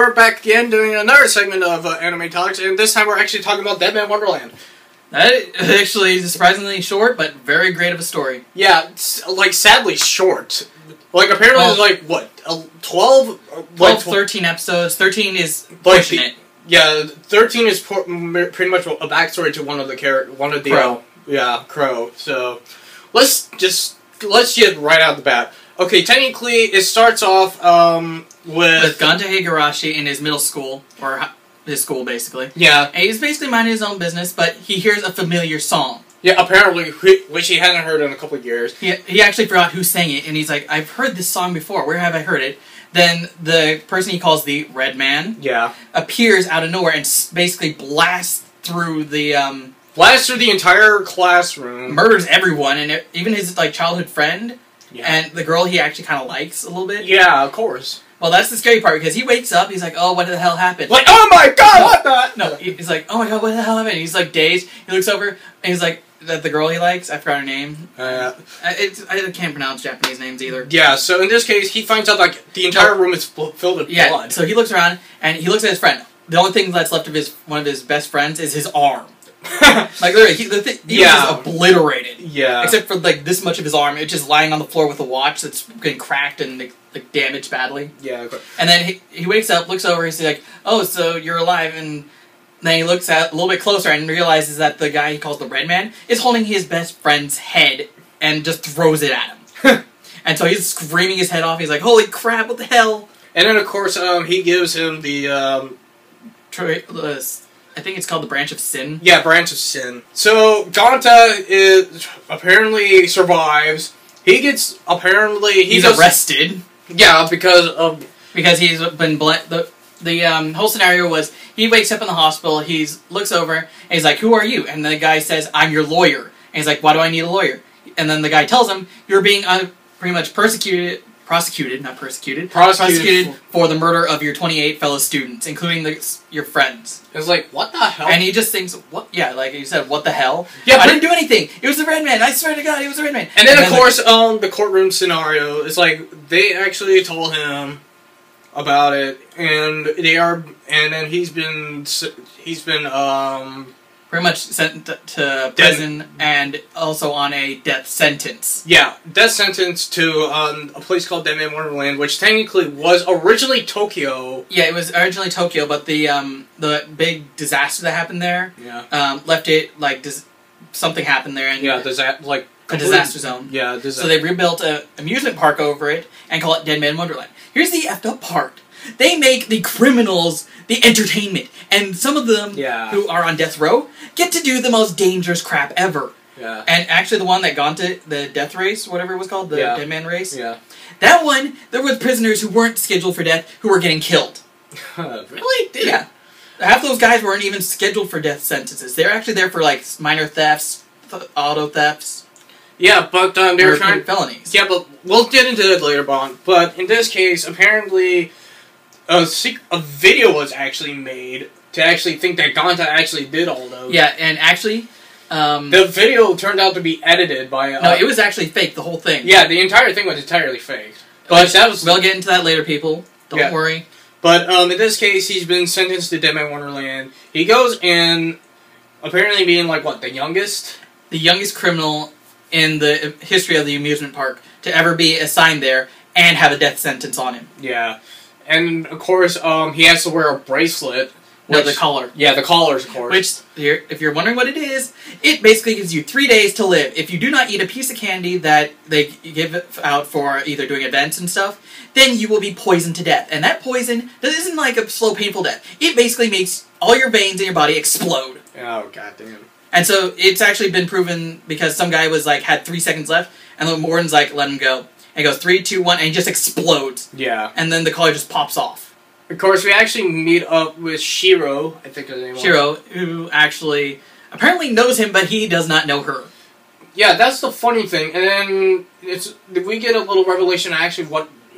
we're back again doing another segment of Anime Talks, and this time we're actually talking about Deadman Wonderland. That actually is surprisingly short, but very great of a story. Yeah, like, sadly short. Like, apparently it's like, what, 12? 12, 13 episodes. 13 is pushing it. Yeah, 13 is pretty much a backstory to one of the Crow. Crow. So, let's get right out the bat. Okay, technically, it starts off, with Ganta Igarashi in his middle school, or his school, basically. Yeah. And he's basically minding his own business, but he hears a familiar song. Yeah, apparently, which he hadn't heard in a couple of years. He actually forgot who sang it, and he's like, I've heard this song before, where have I heard it? Then the person he calls the Red Man appears out of nowhere and basically blasts through the entire classroom. Murders everyone, and even his childhood friend, and the girl he actually kind of likes a little bit. Yeah, of course. Well, that's the scary part, because he wakes up, he's like, oh, what the hell happened? Like, oh my god, what the? No, he's like, oh my god, what the hell happened? He's like dazed, he looks over, and he's like, that the girl he likes, I forgot her name. I can't pronounce Japanese names either. Yeah, so in this case, he finds out, like, the entire room is filled with blood. So he looks around, and he looks at his friend. The only thing that's left of one of his best friends is his arm. Like, literally, he was just obliterated. Yeah. Except for, like, this much of his arm. It's just lying on the floor with a watch that's getting cracked and, like, damaged badly. Yeah, okay. And then he wakes up, looks over, he's like, oh, so you're alive, and then he looks at a little bit closer and realizes that the guy he calls the Red Man is holding his best friend's head and just throws it at him. And so he's screaming his head off, he's like, holy crap, what the hell? And then, of course, he gives him the, I think it's called the Branch of Sin. Yeah, Branch of Sin. So, Ganta apparently survives. He gets, apparently... He's arrested. Yeah, because he's been... The whole scenario was, he wakes up in the hospital, he looks over, and he's like, who are you? And the guy says, I'm your lawyer. And he's like, why do I need a lawyer? And then the guy tells him, you're being pretty much prosecuted for the murder of your 28 fellow students, including your friends. It's like, what the hell? And he just thinks, what? Yeah, like you said, what the hell? Yeah, I didn't do anything. It was the Red Man. I swear to God, it was the Red Man. And then, of course, the courtroom scenario is like, they actually told him about it, and then he's been pretty much sent to prison and also on a death sentence. Yeah, death sentence to a place called Deadman Wonderland, which technically was originally Tokyo. Yeah, it was originally Tokyo, but the big disaster that happened there left it like something happened there, and a disaster zone. Yeah, so they rebuilt an amusement park over it and call it Deadman Wonderland. Here's the effed up part. They make the criminals the entertainment, and some of them who are on death row get to do the most dangerous crap ever. Yeah. And actually the one that Ganta, the death race, whatever it was called, the Deadman race, that one, there were prisoners who weren't scheduled for death who were getting killed. Really? Yeah. Half those guys weren't even scheduled for death sentences. They were actually there for, like, minor thefts, auto thefts. Yeah, but they were trying felonies. Yeah, but we'll get into that later, Bond. But in this case, apparently, a video was actually made to actually think that Ganta actually did all those. Yeah, and actually, the video turned out to be edited by. No, it was actually fake. The whole thing. Yeah, the entire thing was entirely fake. But that was. We'll get into that later, people. Don't worry. But in this case, he's been sentenced to Deadman Wonderland. He goes in, apparently being like what, the youngest criminal in the history of the amusement park to ever be assigned there and have a death sentence on him. Yeah. And, of course, he has to wear a bracelet. No, the collar. Yeah, the collars, of course. Which, if you're wondering what it is, it basically gives you 3 days to live. If you do not eat a piece of candy that they give out for either doing events and stuff, then you will be poisoned to death. And that poison isn't like a slow, painful death. It basically makes all your veins in your body explode. Oh, goddamn. And so, it's actually been proven because some guy had 3 seconds left, and the warden's like, let him go. And he goes, 3, 2, 1, and he just explodes. Yeah. And then the collar just pops off. Of course, we actually meet up with Shiro, I think his name was. Shiro, who actually apparently knows him, but he does not know her. Yeah, that's the funny thing. And then we get a little revelation of actually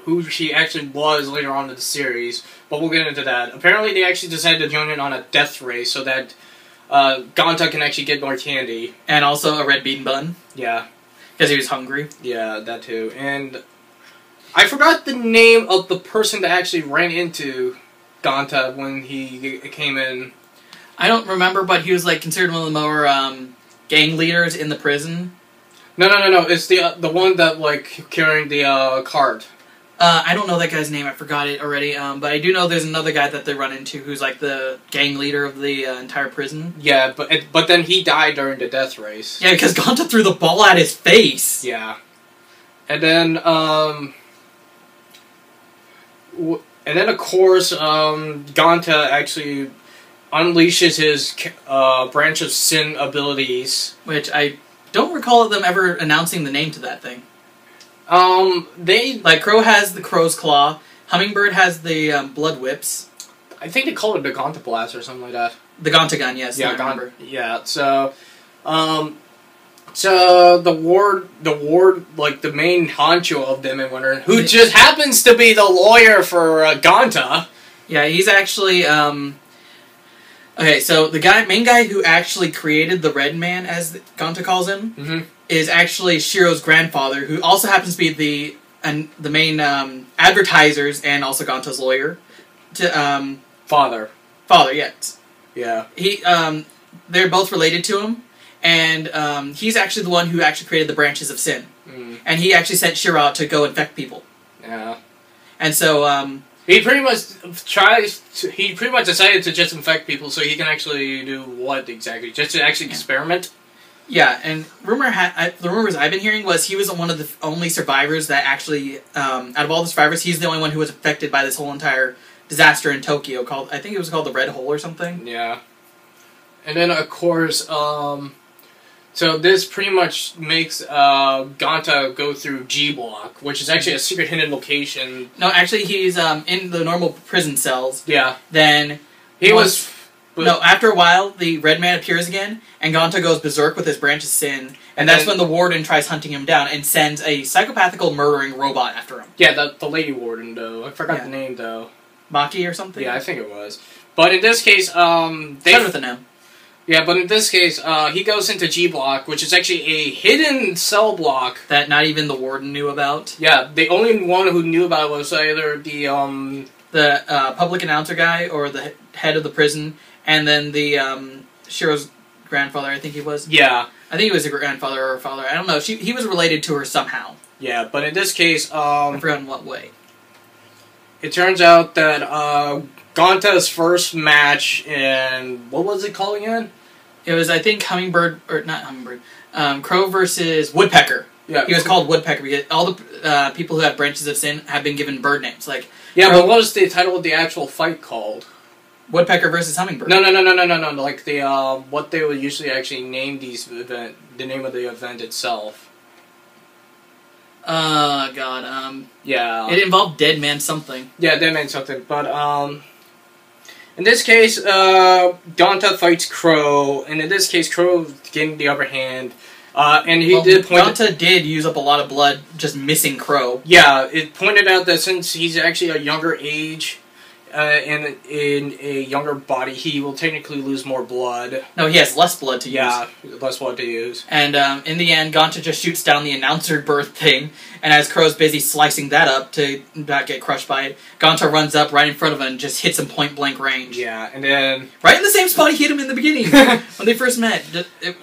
who she actually was later on in the series, but we'll get into that. Apparently, they actually decided to join in on a death race so that Ganta can actually get more candy. And also a red bean bun. Yeah. Because he was hungry. Yeah, that too. And I forgot the name of the person that actually ran into Ganta when he came in. I don't remember, but he was like considered one of the more gang leaders in the prison. No. It's the one that like carrying the cart. I don't know that guy's name. I forgot it already. But I do know there's another guy that they run into who's like the gang leader of the entire prison. Yeah, but then he died during the death race. Yeah, because Ganta threw the ball at his face. Yeah, and then of course Ganta actually unleashes his branch of sin abilities, which I don't recall them ever announcing the name to that thing. They... Like, Crow has the Crow's Claw, Hummingbird has the Blood Whips. I think they call it the Ganta Blast or something like that. The Ganta Gun, yes. Yeah, I remember. Yeah, so the ward, like, the main honcho of Deadman Wonderland, who just happens to be the lawyer for Ganta. Yeah, he's actually, okay, so the main guy who actually created the Red Man, as Ganta calls him, is actually Shiro's grandfather, who also happens to be the main advertisers and also Ganta's lawyer. Father, yes. Yeah. They're both related to him, and he's actually the one who actually created the branches of sin. And he actually sent Shiro out to go infect people. Yeah. And so, he pretty much decided to just infect people so he can actually do what exactly? Just to actually experiment? Yeah, and the rumors I've been hearing was he was one of the only survivors that actually, out of all the survivors, he's the only one who was affected by this whole entire disaster in Tokyo called, I think it was called the Red Hole or something. Yeah. And then, of course, so this pretty much makes Ganta go through G-Block, which is actually a secret hidden location. No, actually, he's in the normal prison cells. Yeah. Then no, after a while, the Red Man appears again, and Ganta goes berserk with his branch of sin, and that's when the warden tries hunting him down and sends a psychopathical murdering robot after him. Yeah, the lady warden, though. I forgot the name, though. Maki or something? Yeah, I think it was. But in this case, Started with an M. Yeah, but in this case, he goes into G-Block, which is actually a hidden cell block. That not even the warden knew about? Yeah, the only one who knew about it was either the public announcer guy, or the head of the prison, and then the, Shiro's grandfather, I think he was. Yeah. I think he was a grandfather or a father. I don't know. He was related to her somehow. Yeah, but in this case, I forgot in what way. It turns out that, Ganta's first match in... What was it called again? It was, I think, Hummingbird... Or, not Hummingbird. Crow versus Woodpecker. Yeah. He was called Woodpecker because all the people who have branches of sin have been given bird names. Like... Yeah, but what was the title of the actual fight called? Woodpecker versus Hummingbird. No. Like the, what they would usually actually name the name of the event itself. God, yeah. It involved Deadman something. Yeah, Deadman something, but, in this case, Ganta fights Crow, and in this case, Crow getting the upper hand, and he did point... Ganta did use up a lot of blood just missing Crow. Yeah, it pointed out that since he's actually a younger age, and in a younger body, he will technically lose more blood. No, he has less blood to use. Yeah, less blood to use. And in the end, Ganta just shoots down the announcer birth thing, and as Crow's busy slicing that up to not get crushed by it, Ganta runs up right in front of him and just hits him point-blank range. Yeah, and then... Right in the same spot he hit him in the beginning, when they first met.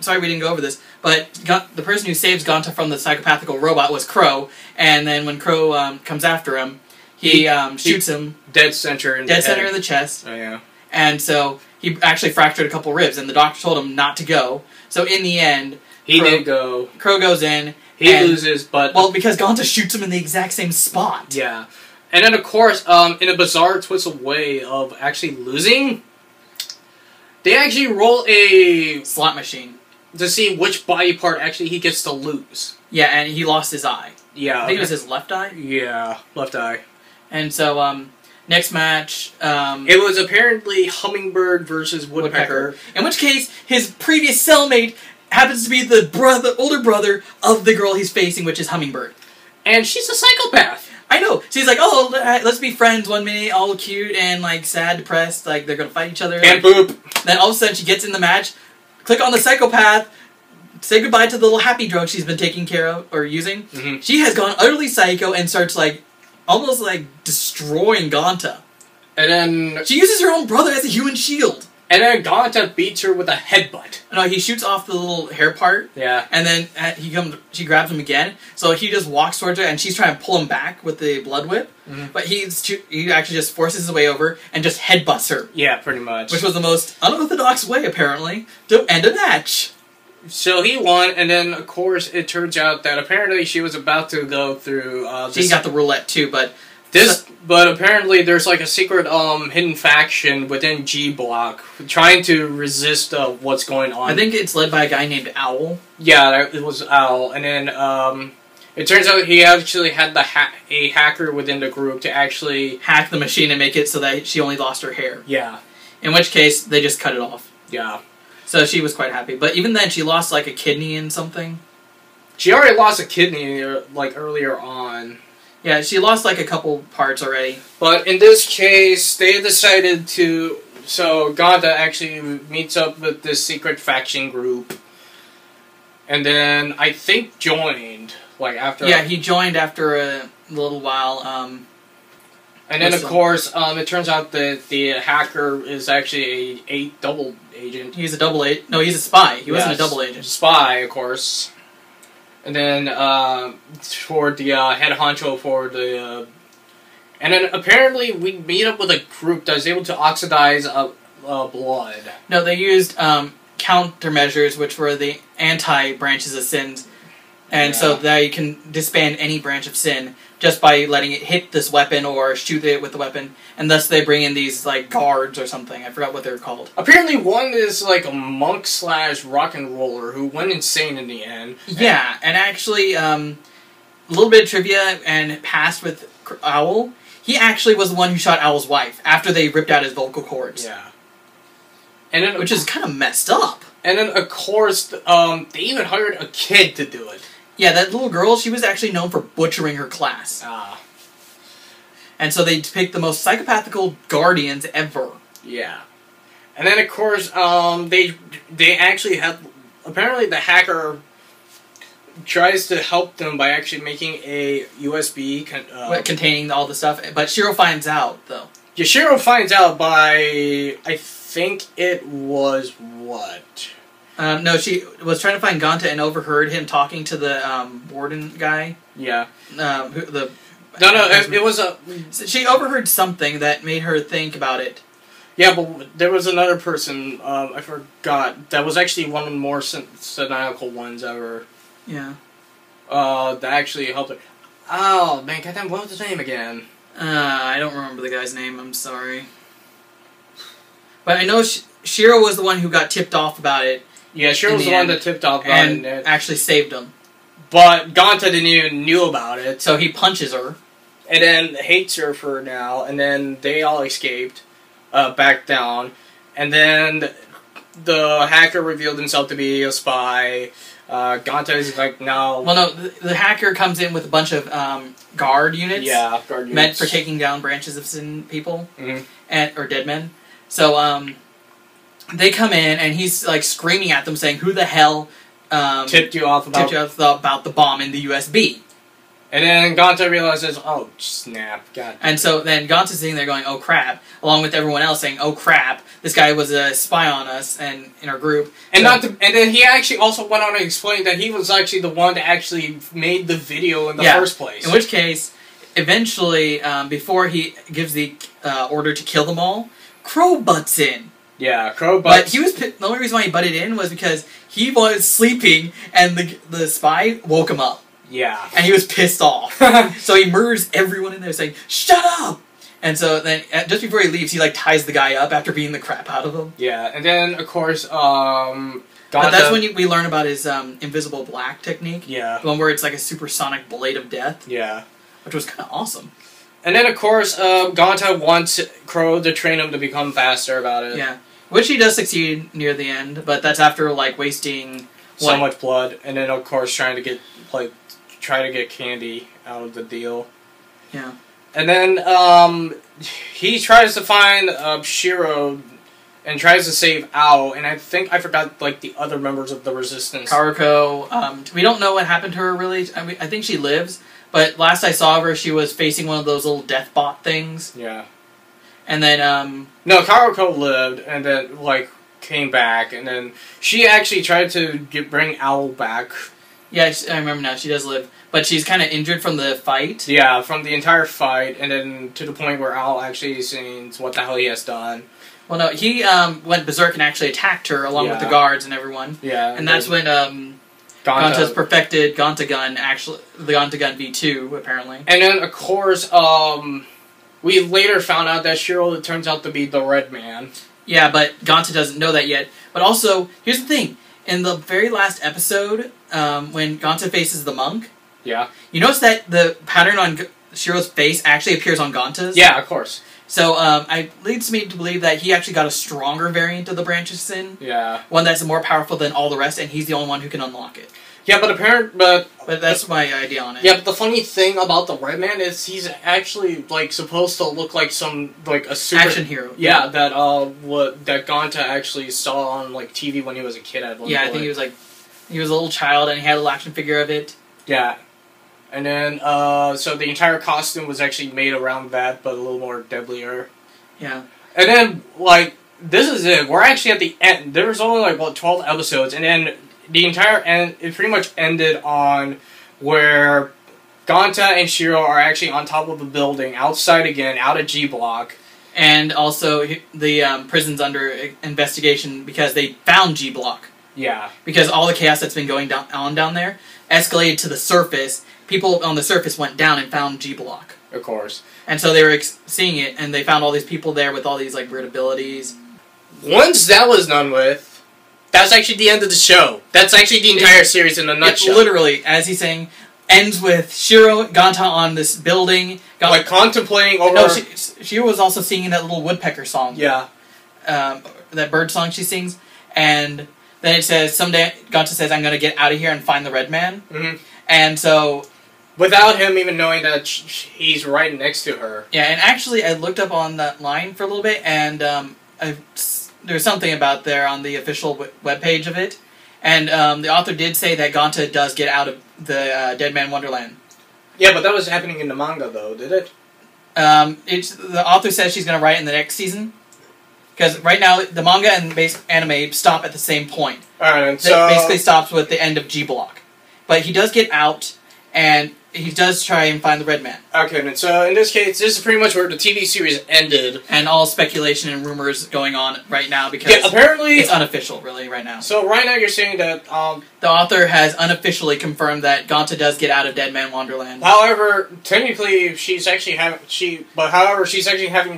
Sorry we didn't go over this, but the person who saves Ganta from the psychopathical robot was Crow, and then when Crow comes after him, he shoots him dead center in the chest. Oh, yeah. And so he actually fractured a couple ribs, and the doctor told him not to go. So in the end, he did go. Crow goes in. He loses, but... Well, because Ganta shoots him in the exact same spot. Yeah. And then, of course, in a bizarre twist of way of actually losing, they actually roll a... slot machine. To see which body part actually he gets to lose. Yeah, and he lost his eye. Yeah. I think it was his left eye? Yeah, left eye. And so, next match... it was apparently Hummingbird versus Woodpecker. In which case, his previous cellmate happens to be the older brother of the girl he's facing, which is Hummingbird. And she's a psychopath. I know. She's like, oh, let's be friends 1 minute, all cute and, like, sad, depressed, like, they're gonna fight each other. And like, boop. Then all of a sudden she gets in the match, click on the psychopath, say goodbye to the little happy drug she's been taking care of, or using. Mm-hmm. She has gone utterly psycho and starts, like, almost, like, destroying Ganta. And then She uses her own brother as a human shield. And then Ganta beats her with a headbutt. No, he shoots off the little hair part. Yeah. And then she grabs him again. So he just walks towards her, and she's trying to pull him back with the blood whip. Mm-hmm. But he actually just forces his way over and just headbutts her. Yeah, pretty much. Which was the most unorthodox way, apparently, to end a match. So he won, and then, of course, it turns out that apparently she was about to go through... She got the roulette, too, but... But apparently there's like a secret hidden faction within G Block trying to resist what's going on. I think it's led by a guy named Owl. Yeah, it was Owl. And then it turns out he actually had a hacker within the group to actually... hack the machine and make it so that she only lost her hair. Yeah. In which case, they just cut it off. Yeah. So she was quite happy. But even then, she lost like a kidney and something. She already lost a kidney like earlier on. Yeah, she lost like a couple parts already. But in this case, they decided to... So Ganta actually meets up with this secret faction group. And then I think joined, like after... Yeah, he joined after a little while. And then, of course, it turns out that the hacker is actually a double agent. He's a double agent. No, he's a spy. He wasn't a double agent. Spy, of course. And then, for the head honcho for the... and then, apparently, we meet up with a group that is able to oxidize blood. No, they used countermeasures, which were the anti-branches of sins. And so that you can disband any branch of sin just by letting it hit this weapon or shoot it with the weapon. And thus they bring in these, like, guards or something. I forgot what they're called. Apparently one is, like, a monk / rock and roller who went insane in the end. Yeah, and actually, a little bit of trivia and passed with Owl. He actually was the one who shot Owl's wife after they ripped out his vocal cords. Yeah. And then, which is kind of messed up. And then, of course, they even hired a kid to do it. Yeah, that little girl, she was actually known for butchering her class. Ah. And so they picked the most psychopathical guardians ever. Yeah. And then, of course, they actually have... Apparently, the hacker tries to help them by actually making a USB... containing all the stuff. But Shiro finds out, though. Yeah, Shiro finds out by... I think it was what... no, she was trying to find Ganta and overheard him talking to the warden guy. Yeah. It was a... She overheard something that made her think about it. Yeah, but there was another person, I forgot, that was actually one of the more cynical ones ever. Yeah. That actually helped her. Oh, man, goddamn, what was his name again? I don't remember the guy's name, I'm sorry. But I know Shiro was the one who got tipped off about it. Yeah, Shiro was the one that tipped off about it. And actually saved him. But Ganta didn't even knew about it. So he punches her. And then hates her for now. And then they all escaped. Back down. And then the hacker revealed himself to be a spy. Ganta is like now... Well, no, the hacker comes in with a bunch of guard units. Yeah, guard units. Meant for taking down branches of sin people. Mm-hmm. Or dead men. So, they come in, and he's, like, screaming at them, saying, who the hell tipped you off about the bomb in the USB? And then Ganta realizes, oh, snap, God. And so then Ganta's sitting there going, oh, crap, along with everyone else saying, oh, crap, this guy was a spy on us and in our group. And and then he actually also went on to explain that he was actually the one that actually made the video in the first place. In which case, eventually, before he gives the order to kill them all, Crow butts in. Yeah, Crow butts. But the only reason why he butted in was because he was sleeping and the spy woke him up. Yeah. And he was pissed off. So he murders everyone in there saying, shut up! And so then, just before he leaves, he like ties the guy up after beating the crap out of him. Yeah, and then, of course, But that's when we learn about his invisible black technique. Yeah. The one where it's like a supersonic blade of death. Yeah. Which was kind of awesome. And then, of course, Ganta wants Crow to train him to become faster about it. Yeah. Which he does succeed near the end, but that's after, like, wasting... so much blood, and then, of course, trying to get Candy out of the deal. Yeah. And then, he tries to find Shiro and tries to save Ao, and I forgot, like, the other members of the Resistance. Karuko, we don't know what happened to her, really. I mean, I think she lives, but last I saw of her, she was facing one of those little death bot things. Yeah. And then, No, Karako lived, and then, like, came back, and then she actually tried to bring Owl back. Yeah, I remember now, she does live. But she's kind of injured from the fight. Yeah, from the entire fight, and then to the point where Owl actually sings what the hell he has done. Well, no, he went berserk and actually attacked her along with the guards and everyone. Yeah. And that's when Ganta's perfected Ganta Gun, actually, the Ganta Gun V2, apparently. And then, of course, we later found out that Shiro turns out to be the Red Man. Yeah, but Ganta doesn't know that yet. But also, here's the thing. In the very last episode, when Ganta faces the monk, yeah, you notice that the pattern on Shiro's face actually appears on Ganta's? Yeah, of course. So, it leads me to believe that he actually got a stronger variant of the Branches Sin. Yeah. One that's more powerful than all the rest, and he's the only one who can unlock it. Yeah, but that's my idea on it. Yeah, but the funny thing about the Red Man is he's actually, like, supposed to look like a super... action hero. Yeah, that Ganta actually saw on, like, TV when he was a kid at one point. I think he was a little child and he had a little action figure of it. Yeah. And then, so the entire costume was actually made around that, but a little more deadlier. Yeah. And then, like, this is it. We're actually at the end. There was only, like, 12 episodes, and then the entire end, it pretty much ended on where Ganta and Shiro are actually on top of a building, outside again, out of G Block. And also, the prison's under investigation because they found G Block. Yeah. Because all the chaos that's been going on down there escalated to the surface. People on the surface went down and found G Block. Of course. And so they were seeing it, and they found all these people there with all these, like, weird abilities. Once that was done with, that's actually the end of the show. That's actually the entire series in a nutshell. It literally, as he's saying, ends with Shiro, Ganta on this building. Like, contemplating over... No, Shiro was also singing that little woodpecker song. Yeah. That bird song she sings. And then it says, someday, Ganta says, I'm going to get out of here and find the Red Man. Mm-hmm. And so... without him even knowing that he's right next to her. Yeah, and actually, I looked up on that line for a little bit, and there's something about there on the official webpage of it. And the author did say that Ganta does get out of the Deadman Wonderland. Yeah, but that was happening in the manga, though, did it? The author says she's going to write it in the next season. Because right now, the manga and anime stop at the same point. Alright, so... It basically stops with the end of G Block. But he does get out, and he does try and find the Red Man. Okay, then, so in this case, this is pretty much where the TV series ended. And all speculation and rumors going on right now because apparently it's unofficial, really, right now. So right now you're saying that... the author has unofficially confirmed that Ganta does get out of Deadman Wonderland. However, technically, she's actually having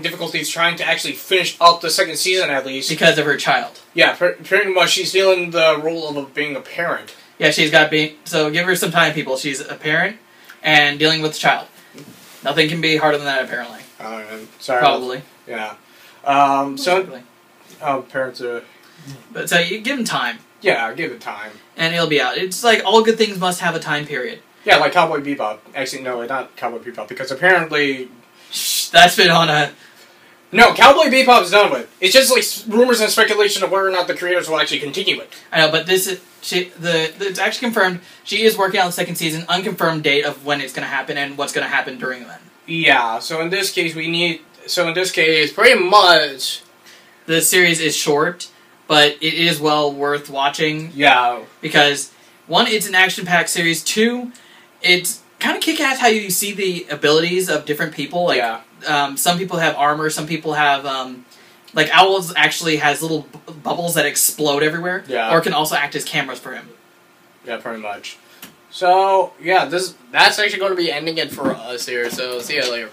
difficulties trying to actually finish up the second season, at least. Because of her child. Yeah, pretty much she's feeling the role of being a parent. Yeah, she's got to be... So give her some time, people. She's a parent and dealing with a child. Nothing can be harder than that, apparently. I'm sorry. Probably. Yeah. Parents are... But so you give him time. Yeah, give it time. And he'll be out. It's like all good things must have a time period. Yeah, like Cowboy Bebop. Actually, no, not Cowboy Bebop, because apparently... That's been on a... No, Cowboy Bebop is done with. It's just like rumors and speculation of whether or not the creators will actually continue it. I know, but this is... it's actually confirmed. She is working on the second season. Unconfirmed date of when it's going to happen and what's going to happen during then. Yeah, so in this case, pretty much... The series is short, but it is well worth watching. Yeah. Because, one, it's an action-packed series. Two, it's kind of kick-ass how you see the abilities of different people. Like, yeah. Some people have armor, some people have... like, Owls actually has little bubbles that explode everywhere. Yeah. Or can also act as cameras for him. Yeah, pretty much. So, yeah, that's actually going to be ending it for us here, so see you later.